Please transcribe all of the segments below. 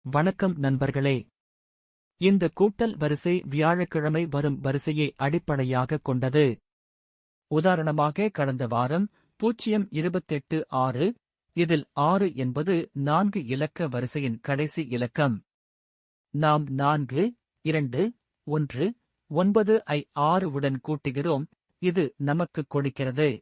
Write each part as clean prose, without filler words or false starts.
வணக்கம் நண்பர்களே. இந்த கூட்டல் வரிசை வியாழக்கிழமை வரும் வரிசையை அடிப்படையாகக் கொண்டது. உதாரணமாக கடந்த வாரம் 028-6, இதில் 6 என்பது 4 இலக்க வரிசையின் கடைசி இலக்கம். நாம் 4, 2, 1, 9 ஐ 6 உடன் கூட்டுகிறோம், இது நமக்குக் கொடுக்கிறது.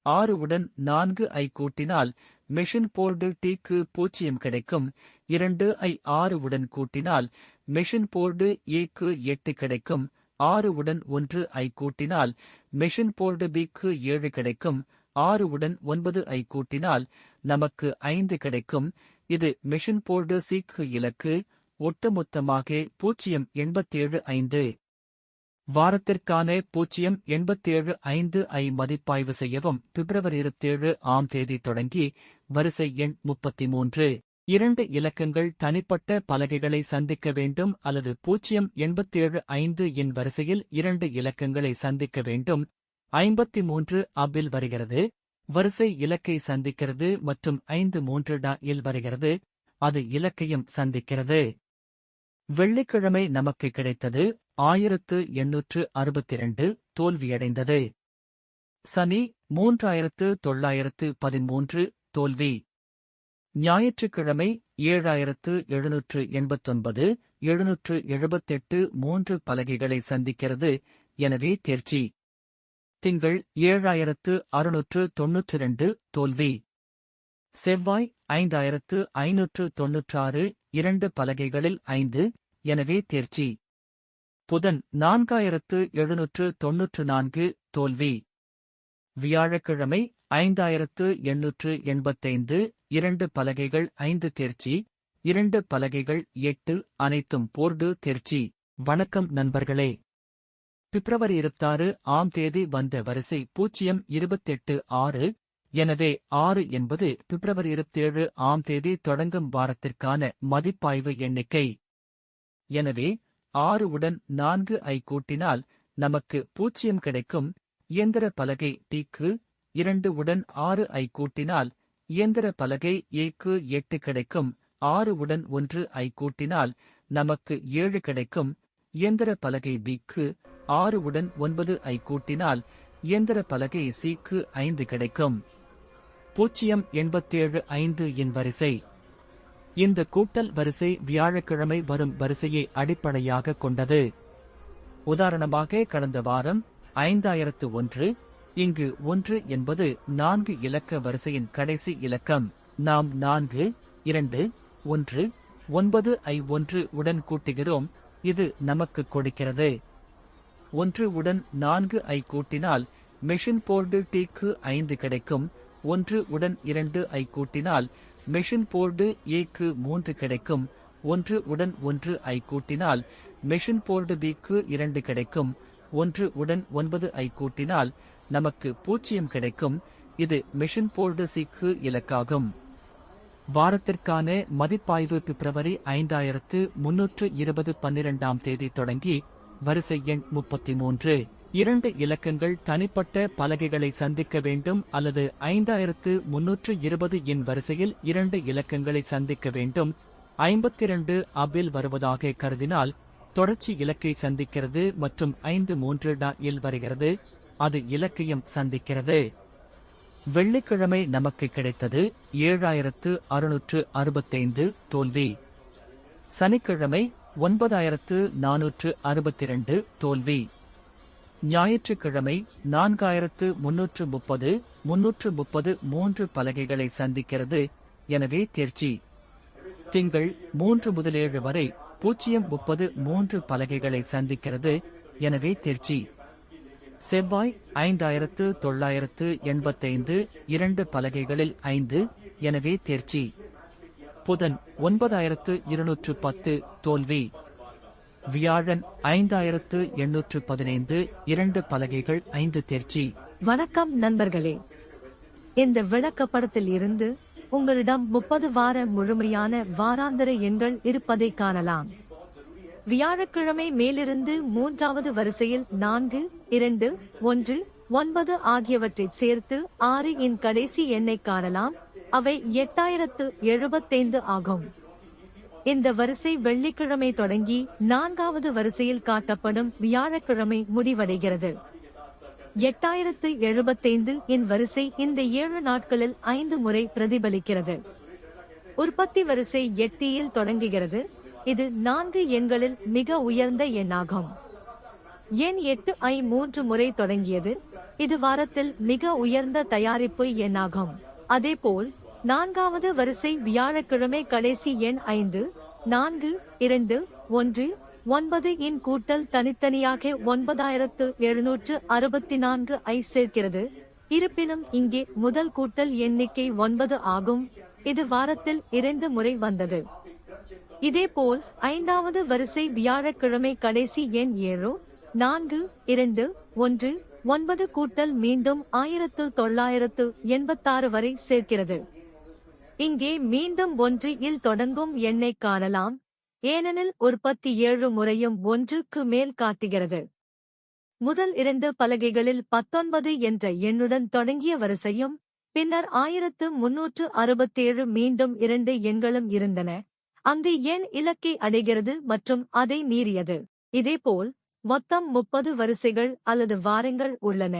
6 உடன் 4 ஐ கூட்டினால் மெஷின் போர்டு T-க்கு 0 கிடைக்கும். 2 ஐ 6 உடன் கூட்டினால் மெஷின் போர்டு A-க்கு 8 கிடைக்கும். 6 உடன் 1 ஐ கூட்டினால் மெஷின் போர்டு B-க்கு 7 கிடைக்கும். 6 உடன் 9 ஐ கூட்டினால் நமக்கு 5 கிடைக்கும். இது மெஷின் போர்டு C-க்கு இலக்கு. ஒட்டுமொத்தமாக 087.5. வாரத்திற்கான 087.5 ஐ மதிப்பாய்வு செய்யவும். பிப்ரவரி 27ஆம் தேதி தொடங்கி வரிசை எண் 33. 2 இலக்கங்கள் தனிப்பட்ட பலகைகளை சந்திக்க வேண்டும் அல்லது 087.5 இன் வரிசையில் 2 இலக்கங்களை சந்திக்க வேண்டும். 53 அப்பில் வருகிறது. வரிசை இலக்கை சந்திக்கிறது மற்றும் 53 இல் வருகிறது. அது இலக்கையும் சந்திக்கிறது. வெள்ளிக்கிழமை நமக்கு கிடைத்தது 1862, தோல்வியடைந்தது. சனி 3913, தோல்வி. ஞாயிற்றுக்கிழமை 7789, 778, 3 பலகைகளை சந்திக்கிறது, எனவே தேர்ச்சி. திங்கள் 7692, தோல்வி. செவ்வாய் 5596, 2 பலகைகளில் 5, எனவே தேர்ச்சி. புதன் 4794, தோல்வி. வியாழக்கிழமை 5885, 2 பலகைகள் 5, தேர்ச்சி. 2 பலகைகள் 8, அனைத்தும் போர்டு தேர்ச்சி. வணக்கம் நண்பர்களே. பிப்ரவரி 26ஆம் தேதி வந்த வரிசை 028-6. எனவே 6 என்பது பிப்ரவரி 27ஆம் தேதி தொடங்கும் வாரத்திற்கான மதிப்பாய்வு எண்ணிக்கை. எனவே 6 உடன் 4 ஐ கூட்டினால் நமக்கு 0 கிடைக்கும். இயந்திர பலகை T-க்கு 2 உடன் 6 ஐ கூட்டினால் இயந்திர பலகை A-க்கு 8 கிடைக்கும். 6 உடன் 1 ஐ கூட்டினால் நமக்கு 7 கிடைக்கும். இயந்திர பலகை B-க்கு 6 உடன் 9 ஐ கூட்டினால் இயந்திர பலகை C-க்கு 5 கிடைக்கும். 087.5 இன் வரிசை. இந்த கூட்டல் வரிசை வியாழக்கிழமை வரும் வரிசையை அடிப்படையாகக் கொண்டது. உதாரணமாக கடந்த வாரம் 5001, இங்கு 1 என்பது 4 இலக்க வரிசையின் கடைசி இலக்கம். நாம் 4, 2, 1, 9 ஐ 1 உடன் கூட்டுகிறோம், இது நமக்குக் கொடுக்கிறது. 1 உடன் 4 ஐ கூட்டினால் மெஷின் போர்டு T-க்கு 5 கிடைக்கும். 1 உடன் 2 ஐ கூட்டினால் மெஷின் போர்டு A-க்கு 3 கிடைக்கும். 1 உடன் 1 ஐ கூட்டினால் மெஷின் போர்டு B-க்கு 2 கிடைக்கும். 1 உடன் 9 ஐ கூட்டினால் நமக்கு 0 கிடைக்கும். இது மெஷின் போர்டு C-க்கு இலக்காகும். வாரத்திற்கான மதிப்பாய்வு பிப்ரவரி 5320, 12ஆம் தேதி தொடங்கி வரிசை எண் 33. 2 இலக்கங்கள் தனிப்பட்ட பலகைகளை சந்திக்க வேண்டும் அல்லது 5320 இன் வரிசையில் 2 இலக்கங்களை சந்திக்க வேண்டும். 52 அப்பில் வருவதாக கருதினால் தொடர்ச்சி இலக்கை சந்திக்கிறது மற்றும் 53 இல் வருகிறது, அது இலக்கையும் சந்திக்கிறது. வெள்ளிக்கிழமை நமக்கு கிடைத்தது 7665, தோல்வி. சனிக்கிழமை 9462, தோல்வி. ஞாயிற்றுக்கிழமை 4330, 330, 3 பலகைகளை சந்திக்கிறது, எனவே தேர்ச்சி. திங்கள் 3 முதல் 7 வரை 030, 3 பலகைகளை சந்திக்கிறது, எனவே தேர்ச்சி. செவ்வாய் 5985, 2 பலகைகளில் 5, எனவே தேர்ச்சி. புதன் 9210, தோல்வி. வியாழன் 5815, 2 பலகைகள் 5, தேர்ச்சி. வணக்கம் நண்பர்களே. இந்த விளக்கப்படத்தில் இருந்து உங்களிடம் 30 வார முழுமையான வாராந்திர எண்கள் இருப்பதை காணலாம். வியாழக்கிழமை மேலிருந்து 3வது வரிசையில் 4, 2, 1, 9 ஆகியவற்றைச் சேர்த்து 6 இன் கடைசி எண்ணை காணலாம். அவை 8075 ஆகும். இந்த வரிசை வெள்ளிக்கிழமை தொடங்கி 4வது வரிசையில் காட்டப்படும் வியாழக்கிழமை முடிவடைகிறது. 8075 இன் வரிசை இந்த 7 நாட்களில் 5 முறை பிரதிபலிக்கிறது. உற்பத்தி வரிசை 8 இல் தொடங்குகிறது. இது 4 எண்களில் மிக உயர்ந்த எண்ணாகும். எண் 8 3 முறை தொடங்கியது. இது வாரத்தில் மிக உயர்ந்த தயாரிப்பு எண்ணாகும். அதேபோல் 4வது வரிசை வியாழக்கிழமை கடைசி எண் 5, 4, 2, 1, 9 இன் கூட்டல் தனித்தனியாக 9764 ஐ சேர்க்கிறது. இருப்பினும் இங்கே முதல் கூட்டல் எண்ணிக்கை 9 ஆகும். இது வாரத்தில் 2 முறை வந்தது. இதேபோல் 5வது வரிசை வியாழக்கிழமை கடைசி எண் 7, 4, 2, 1, 9 கூட்டல் மீண்டும் 1986 வரை சேர்க்கிறது. இங்கே மீண்டும் 1 இல் தொடங்கும் எண்ணை காணலாம், ஏனெனில் உற்பத்தி 7 முறையும் 1க்கு மேல் காட்டுகிறது. முதல் 2 பலகைகளில் 19 என்ற எண்ணுடன் தொடங்கிய வரிசையும் பின்னர் 1367 மீண்டும் 2 எண்களும் இருந்தன. அங்கு எண் இலக்கை அடைகிறது மற்றும் அதை மீறியது. இதேபோல் மொத்தம் 30 வரிசைகள் அல்லது வாரங்கள் உள்ளன.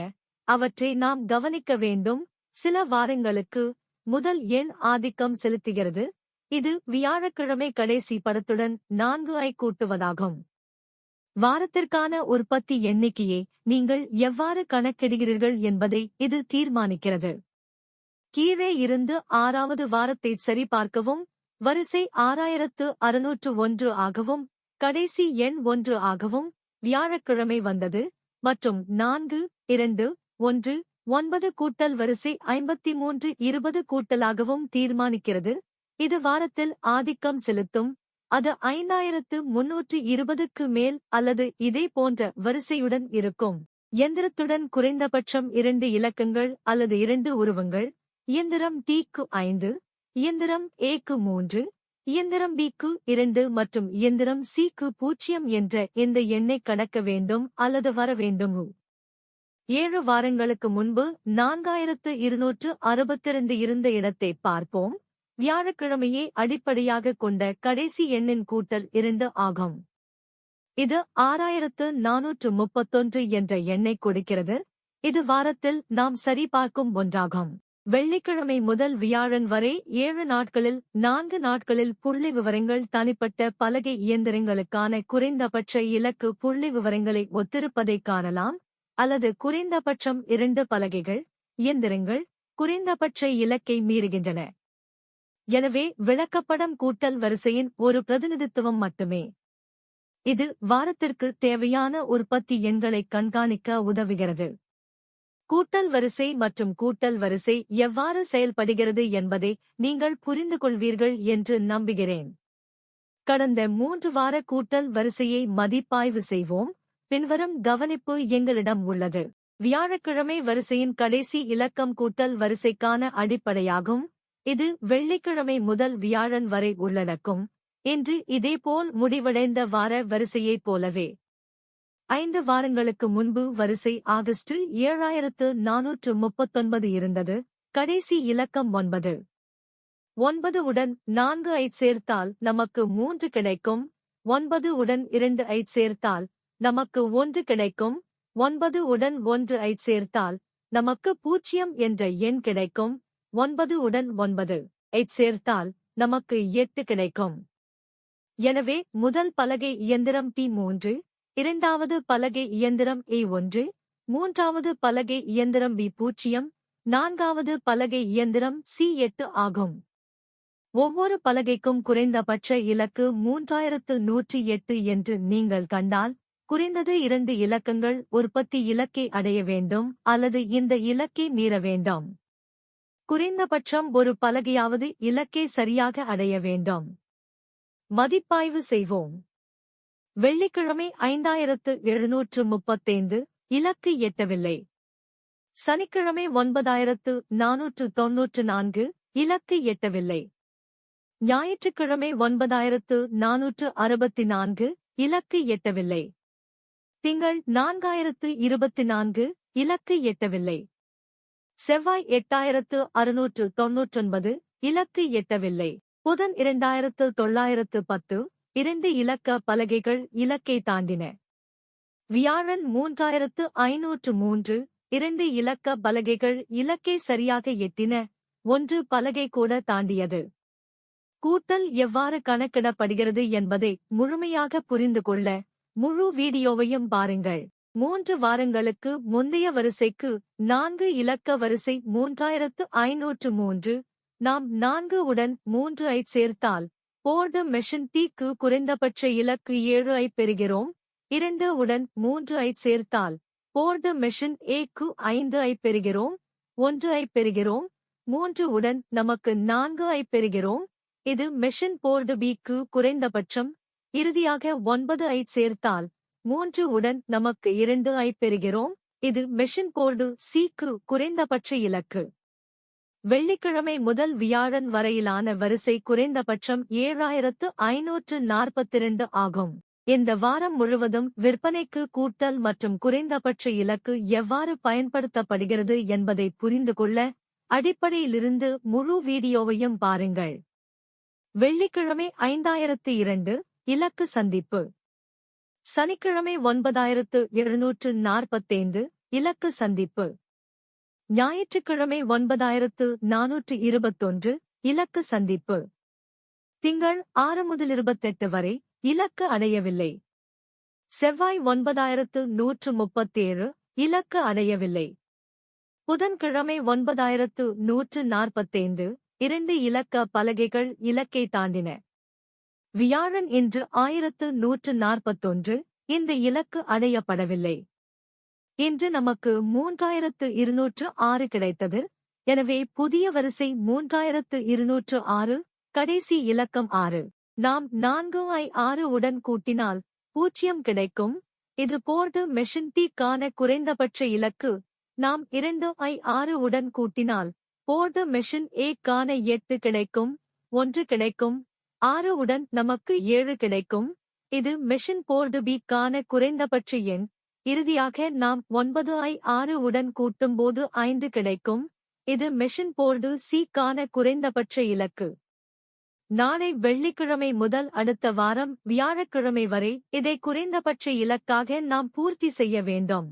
அவற்றை நாம் கவனிக்க வேண்டும். சில வாரங்களுக்கு முதல் எண் ஆதிக்கம் செலுத்துகிறது. இது வியாழக்கிழமை கடைசி படத்துடன் 4 ஐ கூட்டுவதாகும். வாரத்திற்கான உற்பத்தி எண்ணிக்கையை நீங்கள் எவ்வாறு கணக்கிடுகிறீர்கள் என்பதை இது தீர்மானிக்கிறது. கீழே இருந்து 6வது வாரத்தை சரிபார்க்கவும். வரிசை 6601 ஆகவும் கடைசி எண் 1 ஆகவும் வியாழக்கிழமை வந்தது மற்றும் 4, 2, 1, 9 கூட்டல் வரிசை 5320 கூட்டலாகவும் தீர்மானிக்கிறது. இது வாரத்தில் ஆதிக்கம் செலுத்தும். அது 5320க்கு மேல் அல்லது இதே போன்ற வரிசையுடன் இருக்கும். இயந்திரத்துடன் குறைந்தபட்சம் 2 இலக்கங்கள் அல்லது 2 உருவங்கள். இயந்திரம் T-க்கு 5, இயந்திரம் A-க்கு 3, இயந்திரம் B-க்கு 2 மற்றும் இயந்திரம் C-க்கு 0 என்ற இந்த எண்ணை கடக்க வேண்டும் அல்லது வர வேண்டும். 7 வாரங்களுக்கு முன்பு 4262 இருந்த இடத்தை பார்ப்போம். வியாழக்கிழமையை அடிப்படையாக கொண்ட கடைசி எண்ணின் கூட்டல் 2 ஆகும். இது 6431 என்ற எண்ணை கொடுக்கிறது. இது வாரத்தில் நாம் சரிபார்க்கும் ஒன்றாகும். வெள்ளிக்கிழமை முதல் வியாழன் வரை 7 நாட்களில் 4 நாட்களில் புள்ளி விவரங்கள் தனிப்பட்ட பலகை இயந்திரங்களுக்கான குறைந்தபட்ச இலக்கு புள்ளி விவரங்களை ஒத்திருப்பதைக் காணலாம். அல்லது குறைந்தபட்சம் 2 பலகைகள் இயந்திரங்கள் குறைந்தபட்ச இலக்கை மீறுகின்றன. எனவே விளக்கப்படம் கூட்டல் வரிசையின் ஒரு பிரதிநிதித்துவம் மட்டுமே. இது வாரத்திற்கு தேவையான உற்பத்தி எண்களை கண்காணிக்க உதவுகிறது. கூட்டல் வரிசை மற்றும் கூட்டல் வரிசை எவ்வாறு செயல்படுகிறது என்பதை நீங்கள் புரிந்துகொள்வீர்கள் என்று நம்புகிறேன். கடந்த 3 வார கூட்டல் வரிசையை மதிப்பாய்வு செய்வோம். பின்வரும் கவனிப்பு எங்களிடம் உள்ளது. வியாழக்கிழமை வரிசையின் கடைசி இலக்கம் கூட்டல் வரிசைக்கான அடிப்படையாகும். இது வெள்ளிக்கிழமை முதல் வியாழன் வரை உள்ளடக்கும். இன்று இதேபோல் முடிவடைந்த வார வரிசையைப் போலவே 5 வாரங்களுக்கு முன்பு வரிசை ஆகஸ்ட் 7439 இருந்தது. கடைசி இலக்கம் 9. 9 உடன் 4 ஐச் சேர்த்தால் நமக்கு 3 கிடைக்கும். 9 உடன் 2 ஐச் சேர்த்தால் நமக்கு 1 கிடைக்கும். 9 உடன் 1 ஐச் சேர்த்தால் நமக்கு 0 என்ற எண் கிடைக்கும். 9 உடன் 9 ஐச் சேர்த்தால் நமக்கு 8 கிடைக்கும். எனவே முதல் பலகை இயந்திரம் T3, 2வது பலகை இயந்திரம் A1, 3வது பலகை இயந்திரம் B0, 4வது பலகை இயந்திரம் C8 ஆகும். ஒவ்வொரு பலகைக்கும் குறைந்தபட்ச இலக்கு 3108 என்று நீங்கள் கண்டால், குறைந்தது 2 இலக்கங்கள் உற்பத்தி இலக்கை அடைய வேண்டும் அல்லது இந்த இலக்கை மீற வேண்டாம். குறைந்தபட்சம் ஒரு பலகையாவது இலக்கை சரியாக அடைய வேண்டும். மதிப்பாய்வு செய்வோம். வெள்ளிக்கிழமை 5735 இலக்கு எட்டவில்லை. சனிக்கிழமை 9494 இலக்கு எட்டவில்லை. ஞாயிற்றுக்கிழமை 9464 இலக்கு எட்டவில்லை. திங்கள் 4024 இலக்கு எட்டவில்லை. செவ்வாய் 8699 இலக்கு எட்டவில்லை. புதன் 2910 2 இலக்க பலகைகள் இலக்கை தாண்டின. வியாழன் 3503 2 இலக்க பலகைகள் இலக்கை சரியாக எட்டின, 1 பலகை கூட தாண்டியது. கூட்டல் எவ்வாறு கணக்கிடப்படுகிறது என்பதை முழுமையாக புரிந்து கொள்ள முழு வீடியோவையும் பாருங்கள். 3 வாரங்களுக்கு முந்தைய வரிசைக்கு 4 இலக்க வரிசை 3503. நாம் 4 உடன் 3 ஐ சேர்த்தால் போர்டு மெஷின் டி-க்கு குறைந்தபட்ச இலக்கு 7 ஐ பெறுகிறோம். 2 உடன் 3 ஐ சேர்த்தால் போர்டு மெஷின் ஏ-க்கு 5 ஐ பெறுகிறோம். 1 ஐ பெறுகிறோம். 3 உடன் நமக்கு 4 ஐ பெறுகிறோம். இது மெஷின் போர்டு பி-க்கு குறைந்தபட்சம். இறுதியாக 9 ஐ சேர்த்தால் 3 உடன் நமக்கு 2 ஐ பெறுகிறோம். இது மெஷின் போர்டு சி-க்கு குறைந்தபட்ச இலக்கு. வெள்ளிக்கிழமை முதல் வியாழன் வரையிலான வரிசை குறைந்தபட்சம் 7542 ஆகும். இந்த வாரம் முழுவதும் விற்பனைக்கு கூட்டல் மற்றும் குறைந்தபட்ச இலக்கு எவ்வாறு பயன்படுத்தப்படுகிறது என்பதை புரிந்து கொள்ள அடிப்படையிலிருந்து முழு வீடியோவையும் பாருங்கள். வெள்ளிக்கிழமை 5002 இலக்கு சந்திப்பு. சனிக்கிழமை 9745 இலக்கு சந்திப்பு. ஞாயிற்றுக்கிழமை 9421 இலக்கு சந்திப்பு. திங்கள் 6 முதல் 28 வரை இலக்கு அடையவில்லை. செவ்வாய் 9137 இலக்கு அடையவில்லை. புதன்கிழமை 9145 2 இலக்க பலகைகள் இலக்கை தாண்டின. வியாழன் இன்று 1141 இந்த இலக்கு அடையப்படவில்லை. இன்று நமக்கு 3206 கிடைத்தது. எனவே புதிய வரிசை 3206, கடைசி இலக்கம் 6. நாம் 4 ஐ 6 உடன் கூட்டினால் 0 கிடைக்கும். இது போர்டு மெஷின் டி-க்கான குறைந்தபட்ச இலக்கு. நாம் 2 ஐ 6 உடன் கூட்டினால் போர்டு மெஷின் ஏ-க்கான 8 கிடைக்கும். 1 கிடைக்கும். 6 உடன் நமக்கு 7 கிடைக்கும். இது மெஷின் போர்டு பி-க்கான குறைந்தபட்ச எண். இறுதியாக நாம் 9 ஐ 6 உடன் கூட்டும்போது 5 கிடைக்கும். இது மெஷின் போர்டு சி-க்கான குறைந்தபட்ச இலக்கு. நாளை வெள்ளிக்கிழமை முதல் அடுத்த வாரம் வியாழக்கிழமை வரை இதை குறைந்தபட்ச இலக்காக நாம் பூர்த்தி செய்ய வேண்டும்.